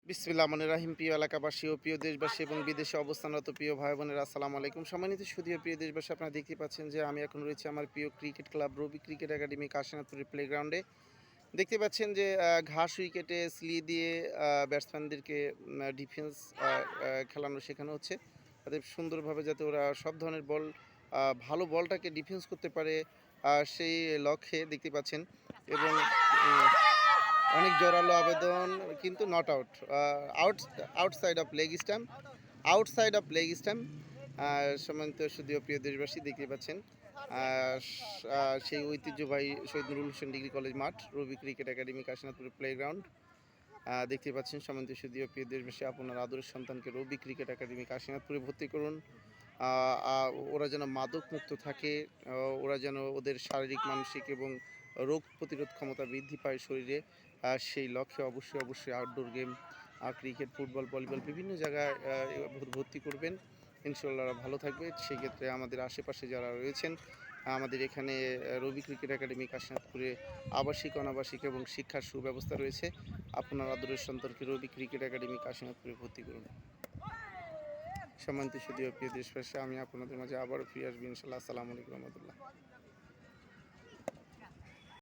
বিসমিল্লাহ রহমানির রাহিম। প্রিয় এলাকাবাসী ও প্রিয় দেশবাসী এবং বিদেশে অবস্থানরত প্রিয় ভাই বোনেরা, আসসালামু আলাইকুম। সম্মানিত সুধীয় প্রিয় দেশবাসী, আপনারা দেখতে পাচ্ছেন যে আমি এখন রয়েছি আমার প্রিয় ক্রিকেট ক্লাব রবি ক্রিকেট একাডেমি কাশীনাথপুরের প্লেগ্রাউন্ডে। দেখতে পাচ্ছেন যে ঘাস উইকেটে স্লি দিয়ে ব্যাটসম্যানদেরকে ডিফেন্স খেলানো শেখানো হচ্ছে। তাদের সুন্দরভাবে যাতে ওরা সব ধরনের বল ভালো বলটাকে ডিফেন্স করতে পারে, সেই লক্ষ্যে দেখতে পাচ্ছেন। এবং অনেক জোরালো আবেদন, কিন্তু not out. Outside of leg stump, outside of leg stump. সম্মানিত সুধীয় প্রিয় দেশবাসী, দেখতে পাচ্ছেন সেই ঐতিহ্যবাহী শহীদ নুরুল হোসেন ডিগ্রি কলেজ মাঠ, রবি ক্রিকেট একাডেমি কাশীনাথপুরের প্লেগ্রাউন্ড। দেখতে পাচ্ছেন সম্মানিত সুধীয় প্রিয় দেশবাসী, আপনার আদরের সন্তানকে রবি ক্রিকেট একাডেমি কাশীনাথপুরে ভর্তি করুন। ওরা যেন মাদক মুক্ত থাকে, ওরা যেন ওদের শারীরিক, মানসিক এবং রোগ প্রতিরোধ ক্ষমতা বৃদ্ধি পায় শরীরে। সেই লক্ষ্যে অবশ্যই outdoor game, cricket, football, volleyball বিভিন্ন জায়গায় ভর্তি করবেন। ইনশাআল্লাহ ওরা ভালো থাকবে। সেক্ষেত্রে আমাদের আশেপাশে যারা রয়েছেন, আমাদের এখানে রবি ক্রিকেট একাডেমি কাশীনাথপুরে আবাসিক, অনাবাসিক এবং শিক্ষার সুব্যবস্থা রয়েছে। আপনার আদরের সন্তানকে রবি ক্রিকেট একাডেমি কাশীনাথপুরে ভর্তি করুন। সম্মানিত সুধীয় প্রিয় দেশবাসী, আমি আপনাদের মাঝে আবারও ফিরে আসবো ইনশাআল্লাহ। আসসালামু আলাইকুম রহমতুল্লাহ।